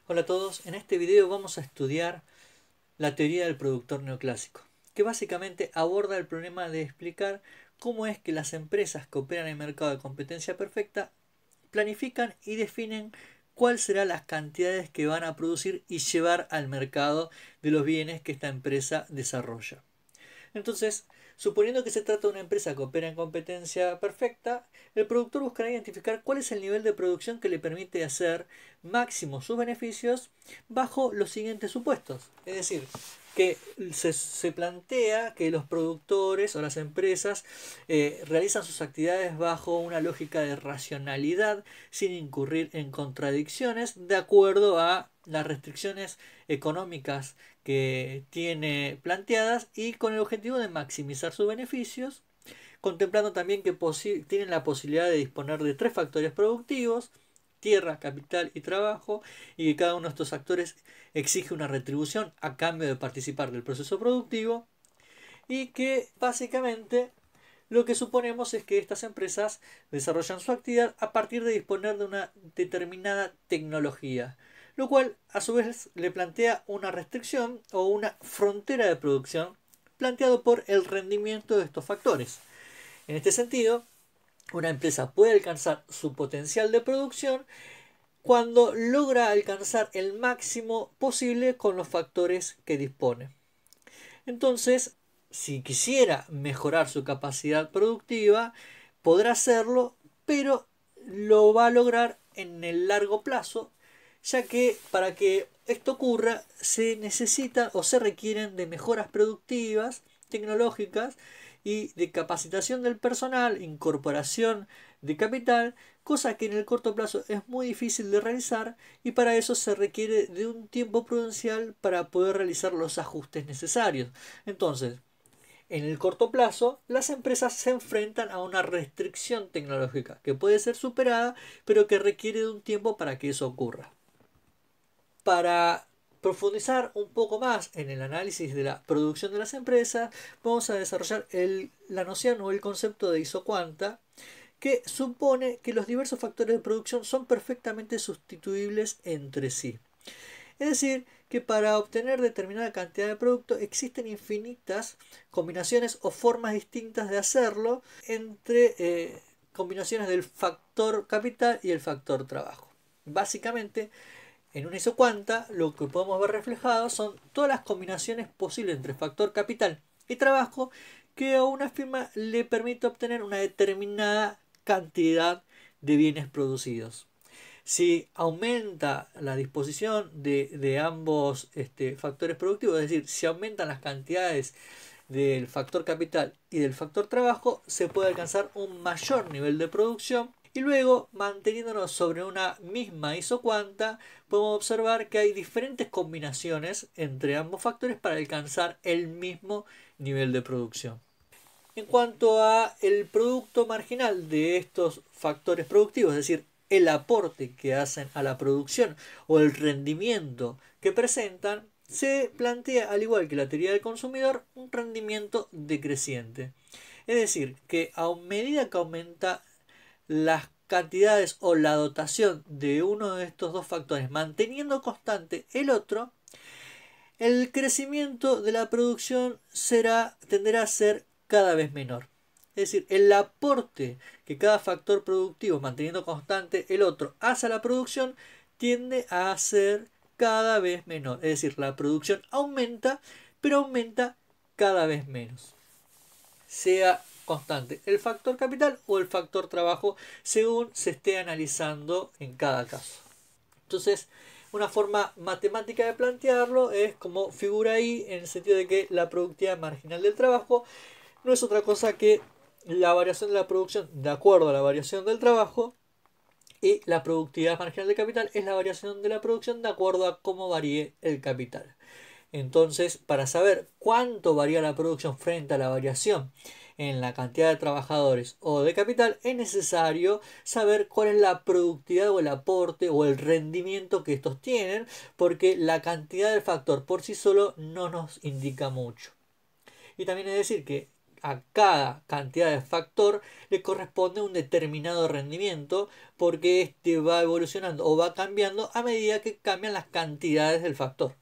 Hola a todos, en este video vamos a estudiar la teoría del productor neoclásico, que básicamente aborda el problema de explicar cómo es que las empresas que operan en el mercado de competencia perfecta planifican y definen cuáles serán las cantidades que van a producir y llevar al mercado de los bienes que esta empresa desarrolla. Entonces, suponiendo que se trata de una empresa que opera en competencia perfecta, el productor buscará identificar cuál es el nivel de producción que le permite hacer máximo sus beneficios bajo los siguientes supuestos. Es decir, que se plantea que los productores o las empresas realizan sus actividades bajo una lógica de racionalidad sin incurrir en contradicciones de acuerdo a las restricciones económicas que tiene planteadas y con el objetivo de maximizar sus beneficios, contemplando también que tienen la posibilidad de disponer de tres factores productivos: tierra, capital y trabajo, y que cada uno de estos factores exige una retribución a cambio de participar del proceso productivo, y que básicamente lo que suponemos es que estas empresas desarrollan su actividad a partir de disponer de una determinada tecnología, lo cual a su vez le plantea una restricción o una frontera de producción planteado por el rendimiento de estos factores. En este sentido, una empresa puede alcanzar su potencial de producción cuando logra alcanzar el máximo posible con los factores que dispone. Entonces, si quisiera mejorar su capacidad productiva, podrá hacerlo, pero lo va a lograr en el largo plazo, ya que para que esto ocurra se necesita o se requieren de mejoras productivas, tecnológicas y de capacitación del personal, incorporación de capital, cosa que en el corto plazo es muy difícil de realizar, y para eso se requiere de un tiempo prudencial para poder realizar los ajustes necesarios. Entonces, en el corto plazo, las empresas se enfrentan a una restricción tecnológica que puede ser superada, pero que requiere de un tiempo para que eso ocurra. Para profundizar un poco más en el análisis de la producción de las empresas, vamos a desarrollar la noción o el concepto de isocuanta, que supone que los diversos factores de producción son perfectamente sustituibles entre sí. Es decir, que para obtener determinada cantidad de producto existen infinitas combinaciones o formas distintas de hacerlo entre combinaciones del factor capital y el factor trabajo. Básicamente, en una isocuanta lo que podemos ver reflejado son todas las combinaciones posibles entre factor capital y trabajo que a una firma le permite obtener una determinada cantidad de bienes producidos. Si aumenta la disposición de ambos factores productivos, es decir, si aumentan las cantidades del factor capital y del factor trabajo, se puede alcanzar un mayor nivel de producción. Y luego, manteniéndonos sobre una misma isocuanta, podemos observar que hay diferentes combinaciones entre ambos factores para alcanzar el mismo nivel de producción. En cuanto a el producto marginal de estos factores productivos, es decir, el aporte que hacen a la producción o el rendimiento que presentan, se plantea, al igual que la teoría del consumidor, un rendimiento decreciente. Es decir, que a medida que aumenta las cantidades o la dotación de uno de estos dos factores, manteniendo constante el otro, el crecimiento de la producción tenderá a ser cada vez menor. Es decir, el aporte que cada factor productivo, manteniendo constante el otro, hace a la producción tiende a ser cada vez menor. Es decir, la producción aumenta, pero aumenta cada vez menos. Sea constante el factor capital o el factor trabajo, según se esté analizando en cada caso. Entonces, una forma matemática de plantearlo es como figura ahí, en el sentido de que la productividad marginal del trabajo no es otra cosa que la variación de la producción de acuerdo a la variación del trabajo, y la productividad marginal del capital es la variación de la producción de acuerdo a cómo varíe el capital. Entonces, para saber cuánto varía la producción frente a la variación en la cantidad de trabajadores o de capital, es necesario saber cuál es la productividad o el aporte o el rendimiento que estos tienen, porque la cantidad del factor por sí solo no nos indica mucho. Y también es decir que a cada cantidad de factor le corresponde un determinado rendimiento, porque este va evolucionando o va cambiando a medida que cambian las cantidades del factor.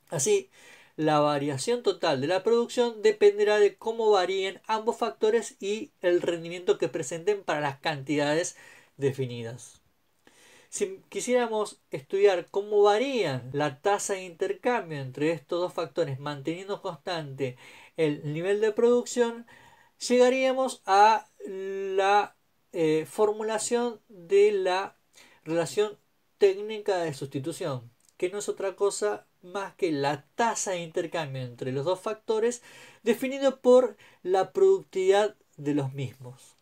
Así, la variación total de la producción dependerá de cómo varíen ambos factores y el rendimiento que presenten para las cantidades definidas. Si quisiéramos estudiar cómo varían la tasa de intercambio entre estos dos factores manteniendo constante el nivel de producción, llegaríamos a la formulación de la relación técnica de sustitución, que no es otra cosa más que la tasa de intercambio entre los dos factores definido por la productividad de los mismos.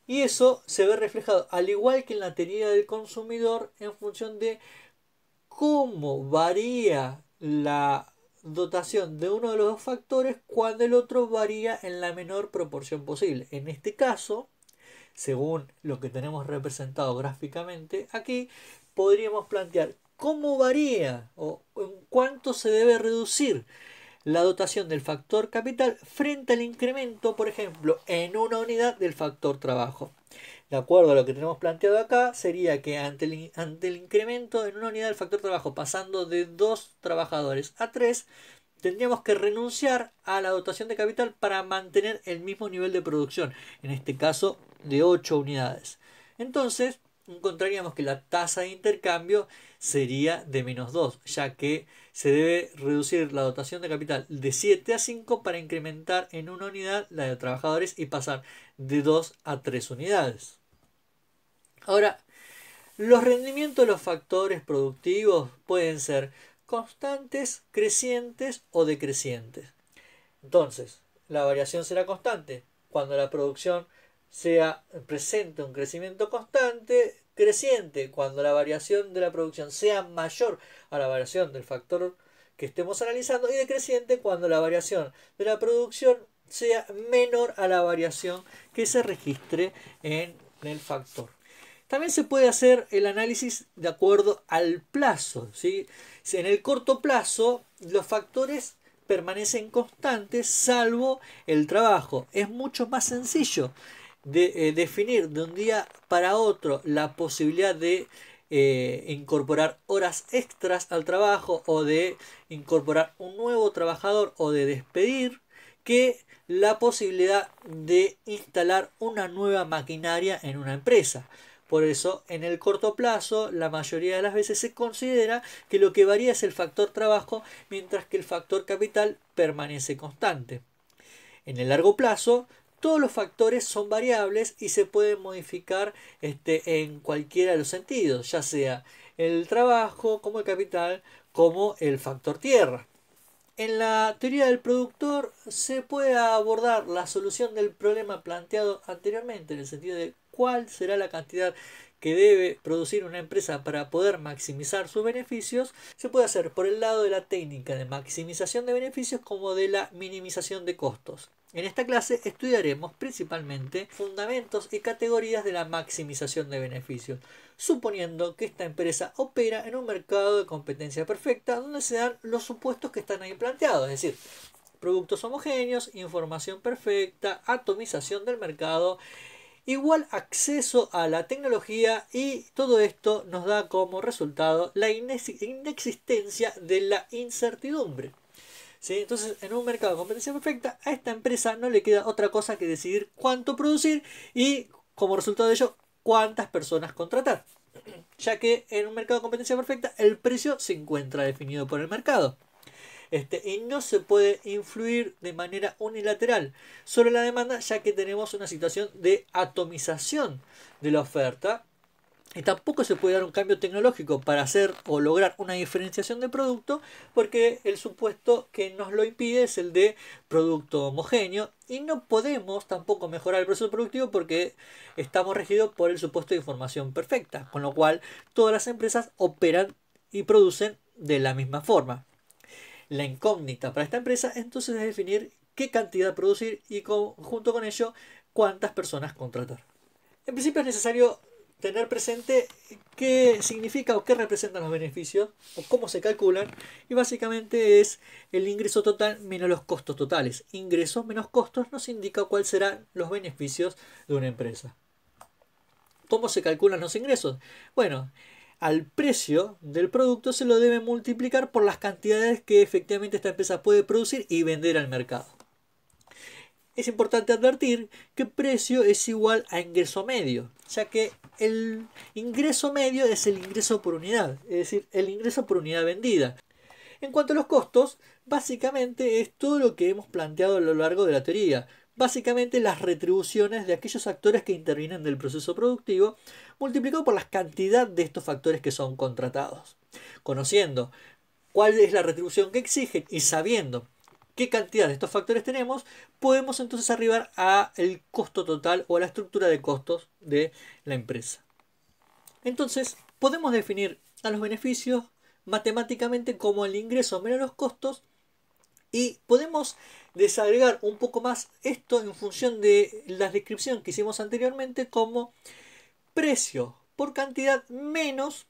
Y eso se ve reflejado, al igual que en la teoría del consumidor, en función de cómo varía la dotación de uno de los dos factores cuando el otro varía en la menor proporción posible. En este caso, según lo que tenemos representado gráficamente aquí, podríamos plantear cómo varía o en cuánto se debe reducir la dotación del factor capital frente al incremento, por ejemplo, en una unidad del factor trabajo. De acuerdo a lo que tenemos planteado acá, sería que ante el incremento en una unidad del factor trabajo pasando de 2 trabajadores a 3, tendríamos que renunciar a la dotación de capital para mantener el mismo nivel de producción, en este caso de 8 unidades. Entonces, encontraríamos que la tasa de intercambio sería de -2, ya que se debe reducir la dotación de capital de 7 a 5 para incrementar en una unidad la de trabajadores y pasar de 2 a 3 unidades. Ahora, los rendimientos de los factores productivos pueden ser constantes, crecientes o decrecientes. Entonces, la variación será constante cuando la producción presente un crecimiento constante, creciente cuando la variación de la producción sea mayor a la variación del factor que estemos analizando, y decreciente cuando la variación de la producción sea menor a la variación que se registre en el factor. También se puede hacer el análisis de acuerdo al plazo, ¿sí? En el corto plazo, los factores permanecen constantes salvo el trabajo. Es mucho más sencillo de definir de un día para otro la posibilidad de incorporar horas extras al trabajo, o de incorporar un nuevo trabajador, o de despedir, que la posibilidad de instalar una nueva maquinaria en una empresa. Por eso, en el corto plazo, la mayoría de las veces se considera que lo que varía es el factor trabajo, mientras que el factor capital permanece constante. En el largo plazo, todos los factores son variables y se pueden modificar en cualquiera de los sentidos, ya sea el trabajo, como el capital, como el factor tierra. En la teoría del productor se puede abordar la solución del problema planteado anteriormente, en el sentido de cuál será la cantidad que debe producir una empresa para poder maximizar sus beneficios. Se puede hacer por el lado de la técnica de maximización de beneficios como de la minimización de costos. En esta clase estudiaremos principalmente fundamentos y categorías de la maximización de beneficios, suponiendo que esta empresa opera en un mercado de competencia perfecta donde se dan los supuestos que están ahí planteados, es decir, productos homogéneos, información perfecta, atomización del mercado, igual acceso a la tecnología, y todo esto nos da como resultado la inexistencia de la incertidumbre. ¿Sí? Entonces, en un mercado de competencia perfecta, a esta empresa no le queda otra cosa que decidir cuánto producir y, como resultado de ello, cuántas personas contratar, ya que en un mercado de competencia perfecta el precio se encuentra definido por el mercado. Y no se puede influir de manera unilateral sobre la demanda, ya que tenemos una situación de atomización de la oferta. Y tampoco se puede dar un cambio tecnológico para hacer o lograr una diferenciación de producto, porque el supuesto que nos lo impide es el de producto homogéneo, y no podemos tampoco mejorar el proceso productivo porque estamos regidos por el supuesto de información perfecta, con lo cual todas las empresas operan y producen de la misma forma. La incógnita para esta empresa entonces es definir qué cantidad producir y junto con ello cuántas personas contratar. En principio es necesario tener presente qué significa o qué representan los beneficios o cómo se calculan, y básicamente es el ingreso total menos los costos totales. Ingresos menos costos nos indica cuáles serán los beneficios de una empresa. ¿Cómo se calculan los ingresos? Bueno, al precio del producto se lo debe multiplicar por las cantidades que efectivamente esta empresa puede producir y vender al mercado. Es importante advertir que precio es igual a ingreso medio, ya que el ingreso medio es el ingreso por unidad, es decir, el ingreso por unidad vendida. En cuanto a los costos, básicamente es todo lo que hemos planteado a lo largo de la teoría. Básicamente las retribuciones de aquellos actores que intervienen del proceso productivo multiplicado por la cantidad de estos factores que son contratados. Conociendo cuál es la retribución que exigen y sabiendo qué cantidad de estos factores tenemos, podemos entonces arribar al costo total o a la estructura de costos de la empresa. Entonces, podemos definir a los beneficios matemáticamente como el ingreso menos los costos, y podemos desagregar un poco más esto en función de la descripción que hicimos anteriormente como precio por cantidad menos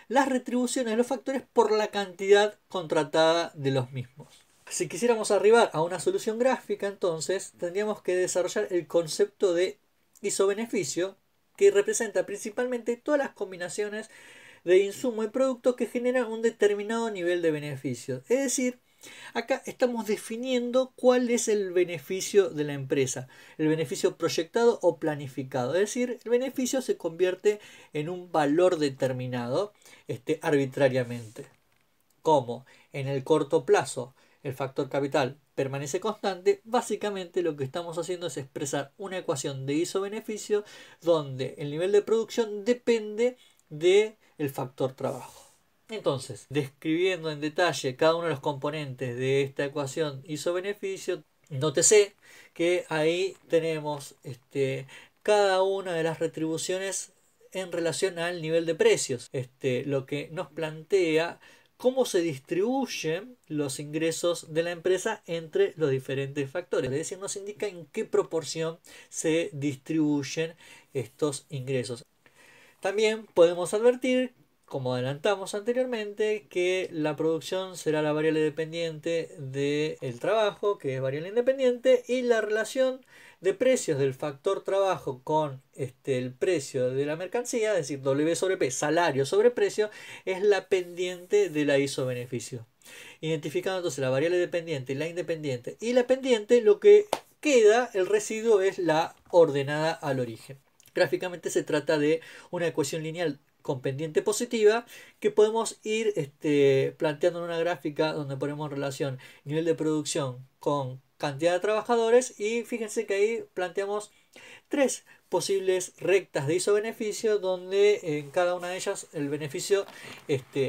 las retribuciones de los factores por la cantidad contratada de los mismos. Si quisiéramos arribar a una solución gráfica, entonces tendríamos que desarrollar el concepto de isobeneficio, que representa principalmente todas las combinaciones de insumo y producto que generan un determinado nivel de beneficio. Es decir, acá estamos definiendo cuál es el beneficio de la empresa, el beneficio proyectado o planificado. Es decir, el beneficio se convierte en un valor determinado arbitrariamente. Como en el corto plazo el factor capital permanece constante, básicamente lo que estamos haciendo es expresar una ecuación de isobeneficio donde el nivel de producción depende del factor trabajo. Entonces, describiendo en detalle cada uno de los componentes de esta ecuación isobeneficio, nótese que ahí tenemos cada una de las retribuciones en relación al nivel de precios, lo que nos plantea cómo se distribuyen los ingresos de la empresa entre los diferentes factores. Es decir, nos indica en qué proporción se distribuyen estos ingresos. También podemos advertir, como adelantamos anteriormente, que la producción será la variable dependiente del trabajo, que es variable independiente, y la relación de precios del factor trabajo con el precio de la mercancía, es decir, W sobre P, salario sobre precio, es la pendiente de la isobeneficio. Identificando entonces la variable dependiente, la independiente y la pendiente, lo que queda, el residuo, es la ordenada al origen. Gráficamente se trata de una ecuación lineal con pendiente positiva que podemos ir planteando en una gráfica donde ponemos relación nivel de producción con cantidad de trabajadores, y fíjense que ahí planteamos tres posibles rectas de isobeneficio donde en cada una de ellas el beneficio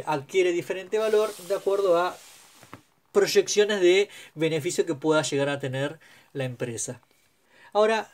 adquiere diferente valor de acuerdo a proyecciones de beneficio que pueda llegar a tener la empresa. Ahora,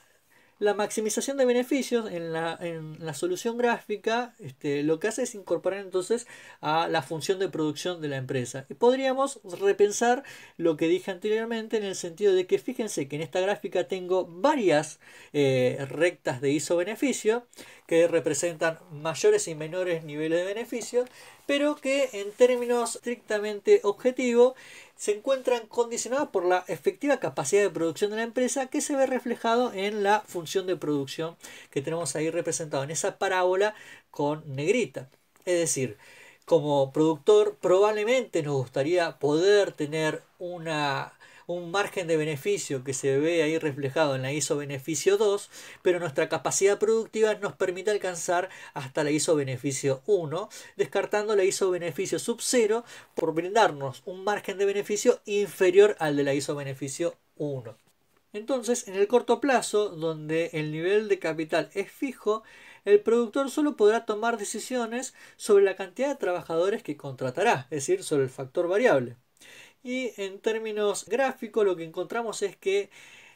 la maximización de beneficios en la solución gráfica lo que hace es incorporar entonces a la función de producción de la empresa. Y podríamos repensar lo que dije anteriormente en el sentido de que fíjense que en esta gráfica tengo varias rectas de isobeneficio que representan mayores y menores niveles de beneficio, pero que en términos estrictamente objetivos se encuentran condicionados por la efectiva capacidad de producción de la empresa, que se ve reflejado en la función de producción que tenemos ahí representado en esa parábola con negrita. Es decir, como productor probablemente nos gustaría poder tener un margen de beneficio que se ve ahí reflejado en la isobeneficio 2, pero nuestra capacidad productiva nos permite alcanzar hasta la isobeneficio 1, descartando la isobeneficio sub 0 por brindarnos un margen de beneficio inferior al de la isobeneficio 1. Entonces, en el corto plazo, donde el nivel de capital es fijo, el productor solo podrá tomar decisiones sobre la cantidad de trabajadores que contratará, es decir, sobre el factor variable. Y en términos gráficos lo que encontramos es que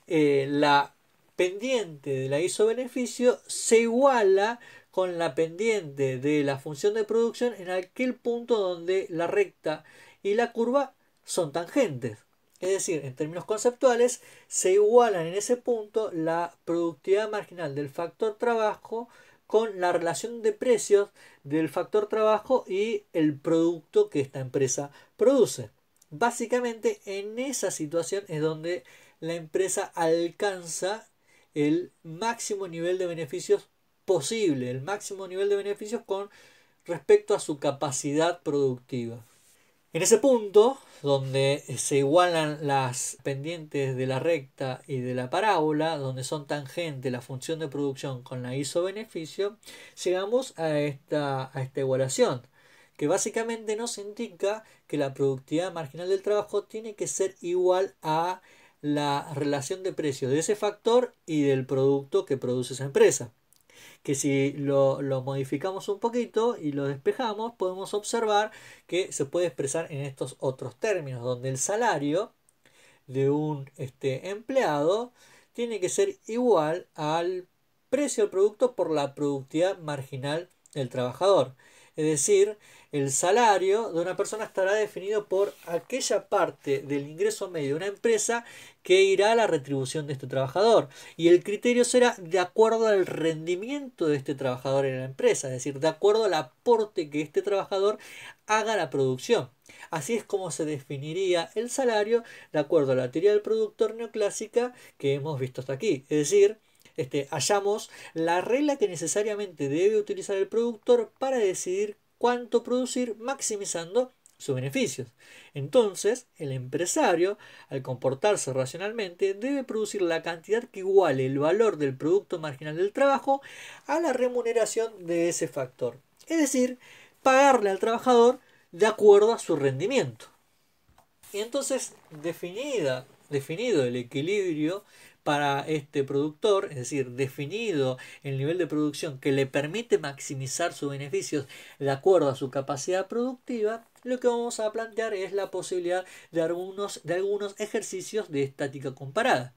la pendiente de la isobeneficio se iguala con la pendiente de la función de producción en aquel punto donde la recta y la curva son tangentes. Es decir, en términos conceptuales, se igualan en ese punto la productividad marginal del factor trabajo con la relación de precios del factor trabajo y el producto que esta empresa produce. Básicamente en esa situación es donde la empresa alcanza el máximo nivel de beneficios posible, el máximo nivel de beneficios con respecto a su capacidad productiva. En ese punto, donde se igualan las pendientes de la recta y de la parábola, donde son tangente la función de producción con la isobeneficio, llegamos a esta igualación, que básicamente nos indica que la productividad marginal del trabajo tiene que ser igual a la relación de precio de ese factor y del producto que produce esa empresa, que si lo modificamos un poquito y lo despejamos, podemos observar que se puede expresar en estos otros términos, donde el salario de un empleado tiene que ser igual al precio del producto por la productividad marginal del trabajador. Es decir, el salario de una persona estará definido por aquella parte del ingreso medio de una empresa que irá a la retribución de este trabajador. Y el criterio será de acuerdo al rendimiento de este trabajador en la empresa, es decir, de acuerdo al aporte que este trabajador haga a la producción. Así es como se definiría el salario de acuerdo a la teoría del productor neoclásica que hemos visto hasta aquí. Es decir, hallamos la regla que necesariamente debe utilizar el productor para decidir cuánto producir maximizando sus beneficios. Entonces, el empresario, al comportarse racionalmente, debe producir la cantidad que iguale el valor del producto marginal del trabajo a la remuneración de ese factor. Es decir, pagarle al trabajador de acuerdo a su rendimiento. Y entonces, definido el equilibrio para este productor, es decir, definido el nivel de producción que le permite maximizar sus beneficios de acuerdo a su capacidad productiva, lo que vamos a plantear es la posibilidad de algunos ejercicios de estática comparada.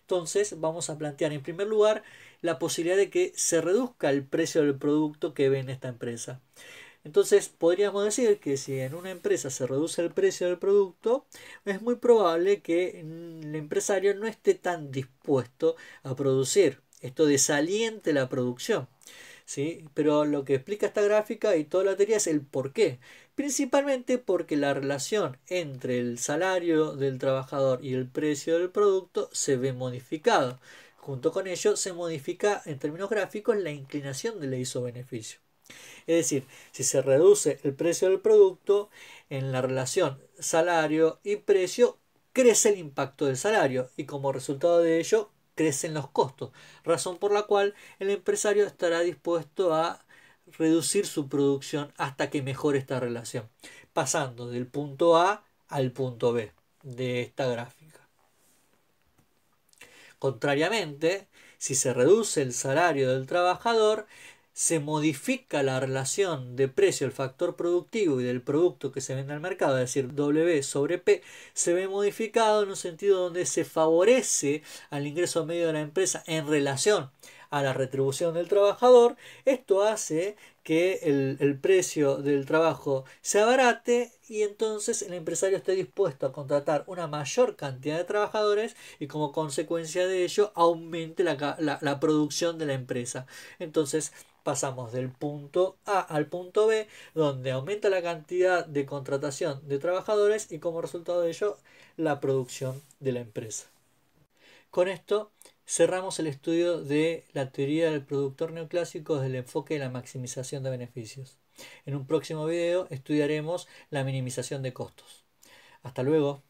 Entonces vamos a plantear en primer lugar la posibilidad de que se reduzca el precio del producto que vende esta empresa. Entonces podríamos decir que si en una empresa se reduce el precio del producto, es muy probable que el empresario no esté tan dispuesto a producir. Esto desaliente la producción, ¿sí? Pero lo que explica esta gráfica y toda la teoría es el por qué. Principalmente porque la relación entre el salario del trabajador y el precio del producto se ve modificado. Junto con ello se modifica en términos gráficos la inclinación de la isobeneficio. Es decir, si se reduce el precio del producto, en la relación salario y precio crece el impacto del salario y como resultado de ello crecen los costos, razón por la cual el empresario estará dispuesto a reducir su producción hasta que mejore esta relación, pasando del punto A al punto B de esta gráfica. Contrariamente, si se reduce el salario del trabajador, se modifica la relación de precio del factor productivo y del producto que se vende al mercado, es decir, W sobre P, se ve modificado en un sentido donde se favorece al ingreso medio de la empresa en relación a la retribución del trabajador. Esto hace que el precio del trabajo se abarate y entonces el empresario esté dispuesto a contratar una mayor cantidad de trabajadores y como consecuencia de ello aumente la producción de la empresa. Entonces pasamos del punto A al punto B, donde aumenta la cantidad de contratación de trabajadores y como resultado de ello la producción de la empresa. Con esto cerramos el estudio de la teoría del productor neoclásico desde el enfoque de la maximización de beneficios. En un próximo video estudiaremos la minimización de costos. Hasta luego.